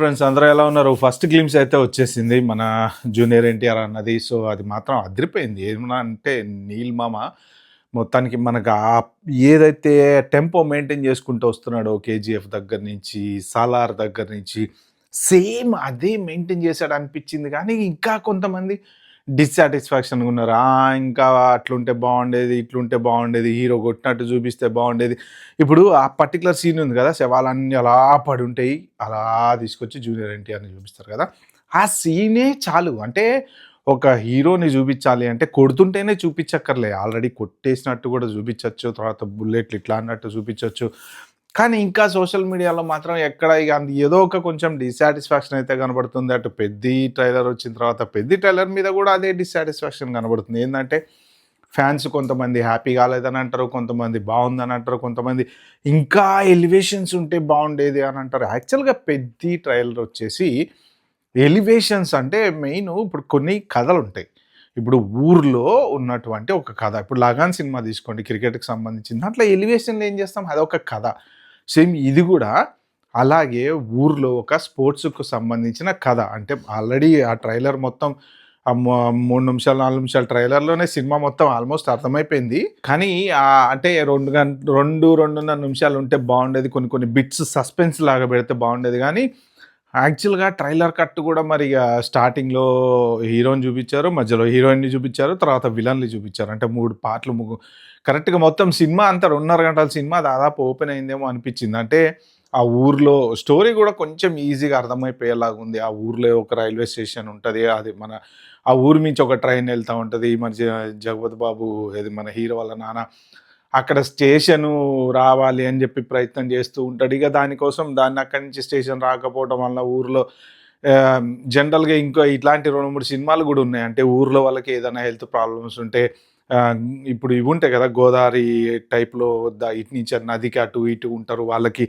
Friends అందరూ ఎలా ఉన్నారు? ఫస్ట్ గ్లింప్స్ అయితే వచ్చేసింది మన జూనియర్ ఎన్టీఆర్ అన్నది. సో, అది మాత్రం అదిరిపోయింది. ఏమన్నా అంటే నీల్ మామ మొత్తానికి మనకు ఏదైతే టెంపో మెయింటైన్ చేసుకుంటూ వస్తున్నాడో 'కేజీఎఫ్' దగ్గర నుంచి, 'సాలార్' దగ్గర నుంచి సేమ్ అదే మెయింటైన్ చేశాడు అనిపించింది. కానీ ఇంకా కొంతమంది డిస్సాటిస్ఫాక్షన్‌గా ఉన్నారు. ఇంకా అట్లుంటే బాగుండేది, ఇట్లుంటే బాగుండేది, హీరో కొట్టినట్టు చూపిస్తే బాగుండేది. ఇప్పుడు ఆ పర్టిక్యులర్ సీన్ ఉంది కదా! శవాలన్నీ అలా పడుంటాయి. అలా తీసుకొచ్చి జూనియర్ ఎన్టీఆర్‌ని చూపిస్తారు కదా! ఆ సీనే చాలు. అంటే ఒక హీరోని చూపించాలి అంటే కొడుతుంటేనే చూపించక్కర్లే. ఆల్రెడీ కొట్టేసినట్టు కూడా చూపించొచ్చు. తర్వాత బుల్లెట్లు ఇట్లా అన్నట్టు చూపించొచ్చు. కానీ ఇంకా సోషల్ మీడియాలో మాత్రం ఎక్కడ ఇగ ఏదో ఒక కొంచెం డిస్సాటిస్ఫాక్షన్ అయితే కనబడుతుంది. అటు 'పెద్ది' ట్రైలర్ వచ్చిన తర్వాత 'పెద్ది' ట్రైలర్ మీద కూడా అదే డిస్సాటిస్ఫాక్షన్ కనబడుతుంది. ఏందంటే ఫ్యాన్స్ కొంతమంది హ్యాపీ కాలేదని అంటారు. కొంతమంది బావుందని అంటారు. కొంతమంది ఇంకా ఎలివేషన్స్ ఉంటే బావుండేది అని అంటారు. యాక్చువల్‌గా 'పెద్ది' ట్రైలర్ వచ్చేసి ఎలివేషన్స్ అంటే మెయిను ఇప్పుడు కొన్ని కథలుంటాయి. ఇప్పుడు ఊర్లో ఉన్నటువంటి ఒక కథ. ఇప్పుడు 'లగాన్' సినిమా తీసుకోండి క్రికెట్‌కి సంబంధించింది. దాంట్లో ఎలివేషన్‌లో ఏం చేస్తాం అదొక కథ. సేమ్ ఇది గూడా అలాగే ఊర్లో ఒక స్పోర్ట్స్‌కు సంబంధించిన కథ. అంటే ఆల్రెడీ ఆ ట్రైలర్ మొత్తం 3 నిమిషాలు, 4 నిమిషాల ట్రైలర్‌లోనే సినిమా మొత్తం ఆల్మోస్ట్ అర్థమైపోయింది. కానీ అంటే 2, 2.5 నిమిషాలు ఉంటే బావుండేది. కొన్ని కొన్ని బిట్స్ సస్పెన్స్ లాగా పెడితే బావుండేది గానీ, యాక్చువల్‌గా ట్రైలర్ కట్ గూడా మరి ఇగ స్టార్టింగ్‌లో హీరోని చూపిచ్చారు. మధ్యలో హీరోయిన్‌ని చూపిచ్చారు. తర్వాత విలన్‌ని చూపిచ్చారు. అంటే 3 పార్ట్‌లు కరెక్ట్‌గా మొత్తం సినిమా అంతా 2:30 గంటల సినిమా దాదాపు ఓపెన్ అయిందేమో అనిపిచ్చింది. అంటే ఆ ఊర్లో స్టోరీ గూడా కొంచెం ఈజీగా అర్థమైపోయేలాగుంది. ఆ ఊర్లో ఒక రైల్వే స్టేషన్ ఉంటది. అది మన ఆ ఊరు నుంచి ఒక ట్రైన్ ఎళ్తా ఉంటది. మన జగపతి బాబు ఏది మన హీరో వాళ్ళ నాన్న అక్కడ స్టేషను రావాలి అని జెప్పి ప్రయత్నం జేస్తూ ఉంటాడు. ఇగ దానికోసం దాన్ని అక్కడి నుంచి స్టేషన్ రాకపోవడం వల్ల ఊర్లో జనరల్‌గా ఇంకా ఇట్లాంటి 2, 3 సినిమాలు గూడా ఉన్నాయి. అంటే ఊర్లో వాళ్ళకి ఏదైనా హెల్త్ ప్రాబ్లమ్స్ ఉంటే ఆహ్, ఇప్పుడు ఇవి ఉంటాయి గదా! గోదావరి టైప్‌లో ఇటు నుంచి నదికి అటు ఇటు ఉంటారు. వాళ్ళకి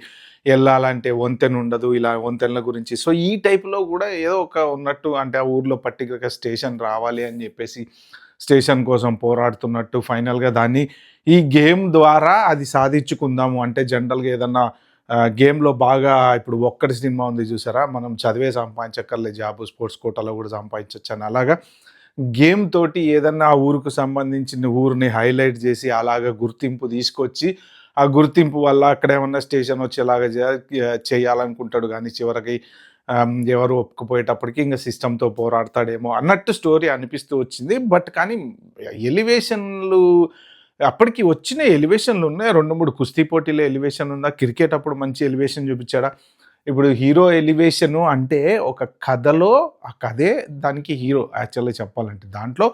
ఎళ్ళాలంటే వంతెన ఉండదు. ఇలా వంతెనల గురించి. సో, ఈ టైప్‌లో గూడా ఏదో ఒక ఉన్నట్టు అంటే ఆ ఊర్లో పర్టిక్యులర్‌గా స్టేషన్ రావాలి అని జెప్పేసి స్టేషన్ కోసం పోరాడుతున్నట్టు ఫైనల్‌గా దాన్ని ఈ గేమ్ ద్వారా అది సాధించుకుందాము. అంటే జనరల్‌గా ఏదన్నా గేమ్‌లో బాగా ఇప్పుడు 'ఒక్కడు' సినిమా ఉంది చూసారా? మనం చదివే సంపాదించక్కర్లే జాబు స్పోర్ట్స్ కోటాలో గూడా సంపాదించొచ్చని. అలాగా గేమ్ తోటి ఏదన్నా ఆ ఊరుకు సంబంధించిన ఊరిని హైలైట్ జేసి అలాగా గుర్తింపు తీసుకొచ్చి, ఆ గుర్తింపు వల్ల అక్కడేమన్నా స్టేషన్ వచ్చేలాగా చేయాలనుకుంటాడు గానీ చివరికి ఎవరు ఒప్పుకపోయేటప్పటికి ఇంక సిస్టమ్‌తో పోరాడతాడేమో అన్నట్టు స్టోరీ అనిపిస్తూ వచ్చింది. బట్ కానీ ఎలివేషన్‌లు అప్పటికి వచ్చిన ఎలివేషన్‌లున్నాయి. 2, 3 కుస్తీ పోటీలో ఎలివేషన్ ఉందా? క్రికెట్ అప్పుడు మంచి ఎలివేషన్ చూపిచ్చాడా? ఇప్పుడు హీరో ఎలివేషను అంటే ఒక కథలో ఆ కథే దానికి హీరో యాక్చువల్‌గా చెప్పాలంటే. దాంట్లో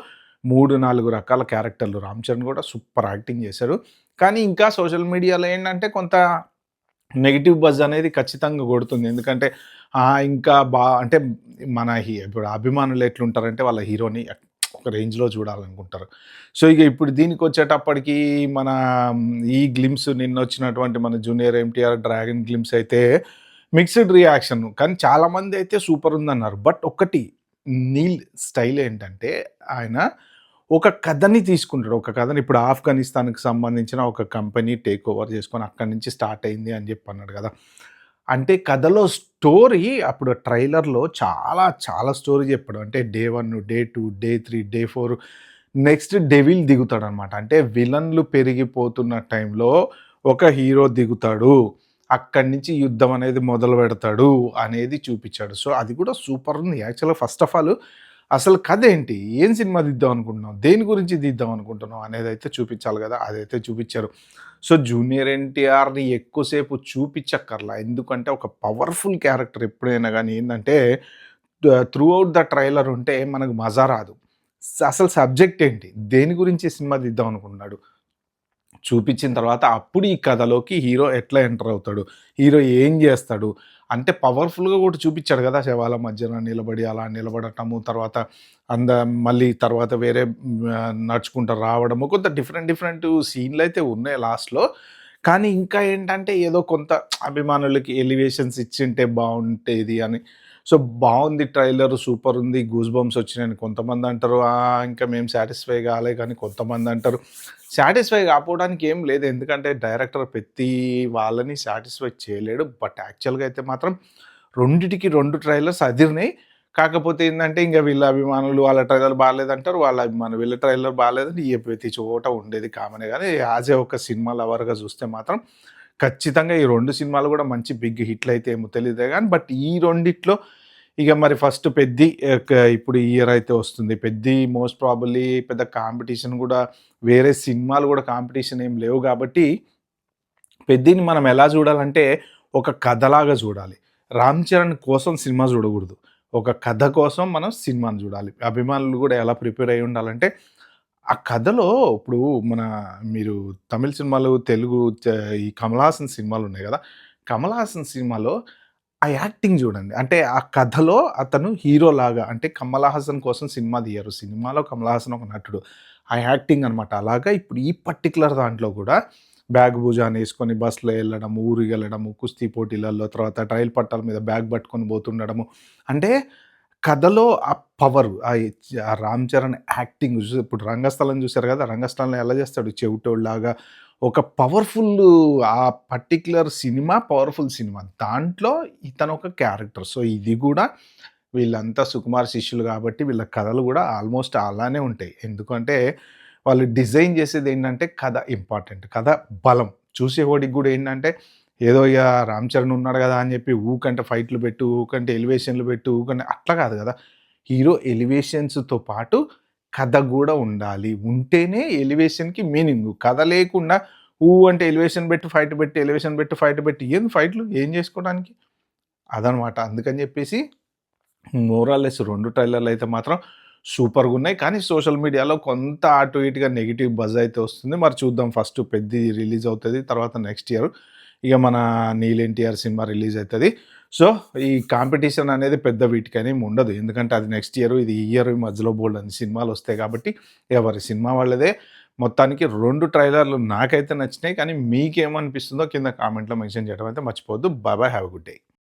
3, 4 రకాల క్యారెక్టర్లు. 'రామ్ చరణ్' కూడా సూపర్ యాక్టింగ్ చేశారు. కానీ ఇంకా సోషల్ మీడియాలో ఏంటంటే కొంత నెగెటివ్ బజ్ అనేది ఖచ్చితంగా కొడుతుంది. ఎందుకంటే ఇంకా అంటే మన ఇప్పుడు అభిమానులు ఎట్లుంటారంటే వాళ్ళ హీరోని ఒక రేంజ్‌లో చూడాలనుకుంటారు. సో, ఇగ ఇప్పుడు దీనికొచ్చేటప్పటికి మన ఈ గ్లింప్స్ నిన్నొచ్చినటువంటి మన 'జూనియర్ ఎన్టీఆర్' 'డ్రాగన్' గ్లింప్స్ అయితే మిక్స్డ్ రియాక్షన్. కానీ చాలామందయితే సూపరుందన్నారు. బట్ ఒకటి నీల్ స్టైల్ ఏంటంటే ఆయన ఒక కథని తీసుకుంటాడు. ఒక కథని ఇప్పుడు ఆఫ్ఘనిస్తాన్‌కి సంబంధించిన ఒక కంపెనీ టేక్ ఓవర్ చేసుకొని అక్కడి నుంచి స్టార్ట్ అయింది అని జెప్పి అన్నాడు గదా! అంటే కథలో స్టోరీ అప్పుడు ట్రైలర్‌లో చాలా చాలా స్టోరీ చెప్పాడు. అంటే day 1, day 2, day 3, day 4 next devil దిగుతాడనమాట. అంటే విలన్‌లు పెరిగిపోతున్న టైంలో ఒక హీరో దిగుతాడు. అక్కడి నుంచి యుద్ధం అనేది మొదలుపెడతాడు అనేది చూపిచ్చాడు. సో, అది కూడా సూపరుంది. యాక్చువల్‌గా ఫస్ట్ ఆఫ్ ఆల్ అసలు కథేంటి? ఏం సినిమా తీద్దాం అనుకుంటున్నావు? దేని గురించి తీద్దాం అనుకుంటున్నావు? అనేదైతే చూపిచ్చాలి గదా! అదైతే చూపిచ్చారు. సో, జూనియర్ ఎన్టీఆర్‌ని ఎక్కువ సేపు చూపిచ్చక్కర్లా. ఎందుకంటే ఒక పవర్‌ఫుల్ క్యారెక్టర్ ఎప్పుడైనా గానీ ఏందంటే త్రూ ఔట్ ద ట్రైలర్ ఉంటే మనకు మజా రాదు. అసలు సబ్జెక్ట్ ఏంటి? దేని గురించి సినిమా తీద్దాం అనుకుంటున్నాడు? చూపిచ్చిన తర్వాత అప్పుడు ఈ కథలోకి హీరో ఎట్లా ఎంటర్ అవుతాడు? హీరో ఏం జేస్తాడు? అంటే పవర్‌ఫుల్‌గా గూడా చూపిచ్చాడు గదా! శవాల మధ్యన నిలబడి అలా నిలబడటము, తర్వాత అంద మళ్ళీ తర్వాత వేరే నడుచుకుంటా రావడము, కొంత డిఫరెంట్ డిఫరెంట్ సీన్‌లయితే ఉన్నాయి లాస్ట్‌లో. కానీ ఇంకా ఏంటంటే ఏదో కొంత అభిమానులకి ఎలివేషన్స్ ఇచ్చింటే బావుంటేది అని. సో, బావుంది ట్రైలర్ సూపరుంది. గూస్ బంప్స్ వచ్చినాయని కొంతమందంటారు. ఇంకా మేము సాటిస్ఫై గాలే కానీ కొంతమందంటారు. సాటిస్ఫై కాపోవడానికి ఏం లేదు. ఎందుకంటే డైరెక్టర్ ప్రతి వాళ్ళని సాటిస్ఫై చేయలేడు. బట్ యాక్చువల్‌గా అయితే మాత్రం రెండిటికి 2 ట్రైలర్స్ అదిరినాయి. కాకపోతే ఏందంటే ఇంక వీళ్ళ అభిమానులు వాళ్ళ ట్రైలర్ బాలేదంటారు. వాళ్ళ అభిమానులు వీళ్ళ ట్రైలర్ బాలేదని ప్రతి చోట ఉండేది కామనే గానీ యాజ్ ఏ ఒక సినిమా లవర్‌గా చూస్తే మాత్రం ఖచ్చితంగా ఈ 2 సినిమాలు గూడా మంచి బిగ్ హిట్‌లయితే ఏమో తెలీదే గానీ బట్ ఈ రెండిట్లో ఇగ మరి ఫస్ట్ 'పెద్ది' ఇప్పుడు ఈ ఇయర్ అయితే వస్తుంది. 'పెద్ది' మోస్ట్ ప్రాబబ్లీ పెద్ద కాంపిటీషన్ గూడా వేరే సినిమాలు గూడా కాంపిటీషన్ ఏం లేవు గాబట్టి 'పెద్దిని' మనం ఎలా జూడాలంటే ఒక కథలాగా జూడాలి. 'రామ్ చరణ్' కోసం సినిమా జూడగూడదు. ఒక కథ కోసం మనం సినిమాని జూడాలి. అభిమానులు గూడా ఎలా ప్రిపేర్ అయ్యి ఉండాలంటే, ఆ కథలో ఇప్పుడు మీరు తమిళ్ సినిమాలు, తెలుగు ఈ 'కమల్ హాసన్' సినిమాలున్నాయి గదా! 'కమల్ హాసన్' సినిమాలో ఆ యాక్టింగ్ జూడండి. అంటే ఆ కథలో అతను హీరోలాగా అంటే 'కమల్ హాసన్' కోసం సినిమా తీయరు. సినిమాలో 'కమల్ హాసన్' ఒక నటుడు. ఆ యాక్టింగ్ అనమాట. అలాగా ఇప్పుడు ఈ పర్టిక్యులర్ దాంట్లో గూడా బ్యాగ్ భుజానేసుకొని బస్‌లో యెళ్ళడము, ఊరికెళ్ళడము, కుస్తీ పోటీలలో, తర్వాత రైలు పట్టాల మీద బ్యాగ్ పట్టుకొని పోతుండడము. అంటే కథలో ఆ పవరు ఆ 'రామ్ చరణ్' యాక్టింగ్ ఇప్పుడు 'రంగస్థలం' చూసారు గదా! 'రంగస్థలంలో' ఎలా చేస్తాడు చెవిటోడిలాగా ఒక పవర్‌ఫుల్లు ఆ పర్టిక్యులర్ సినిమా పవర్‌ఫుల్ సినిమా. దాంట్లో ఇతనొక క్యారెక్టర్. సో, ఇది గూడా వీళ్ళంతా సుకుమార్ శిష్యులు గాబట్టి వీళ్ళ కథలు గూడా ఆల్‌మోస్ట్ అలానే ఉంటాయి. ఎందుకంటే వాళ్ళు డిజైన్ చేసేదేంటంటే కథ ఇంపార్టెంట్. కథ బలం. చూసేవాడికి గూడా ఏంటంటే ఏదో ఇగ 'రామ్ చరణ్' ఉన్నాడు గదా! అని జెప్పి ఊకంటే ఫైట్‌లు పెట్టు, ఊకంటే ఎలివేషన్‌లు పెట్టు, ఊకంటే అట్లా గాదు గదా! హీరో ఎలివేషన్స్‌తో పాటు కథ గూడా ఉండాలి. ఉంటేనే ఎలివేషన్‌కి మీనింగు. కథ లేకుండా అంటే ఎలివేషన్ బెట్టు, ఫైట్ బెట్టి, ఎలివేషన్ బెట్టు, ఫైట్ బెట్టి ఏంది ఫైట్‌లు? ఏం జేసుకోవడానికి? అదనమాట. అందుకని జెప్పేసి మోరాలెస్ 2 ట్రైలర్‌లయితే మాత్రం సూపర్‌గున్నాయి. కానీ సోషల్ మీడియాలో కొంత అటు ఇటుగా నెగెటివ్ బజ్ అయితే వస్తుంది. మరి చూద్దాం ఫస్ట్ 'పెద్ది' రిలీజ్ అవుతది. తర్వాత నెక్స్ట్ ఇయర్ ఇగ మన 'నీల్ ఎన్టీఆర్' సినిమా రిలీజ్ అయితది. సో, ఈ కాంపిటీషన్ అనేది పెద్ద వీటికనేమి ఉండదు. ఎందుకంటే అది నెక్స్ట్ ఇయర్, ఇది ఈ ఇయర్ మధ్యలో బోలెడన్ని సినిమాలొస్తాయి కాబట్టి ఎవరి సినిమా వాళ్ళదే. మొత్తానికి 2 ట్రైలర్‌లు నాకైతే నచ్చినాయి. కానీ మీకేమనిపిస్తుందో కింద కామెంట్‌లో మెన్షన్ చేయడం అయితే మర్చిపోవద్దు. Bye bye. Have a good day.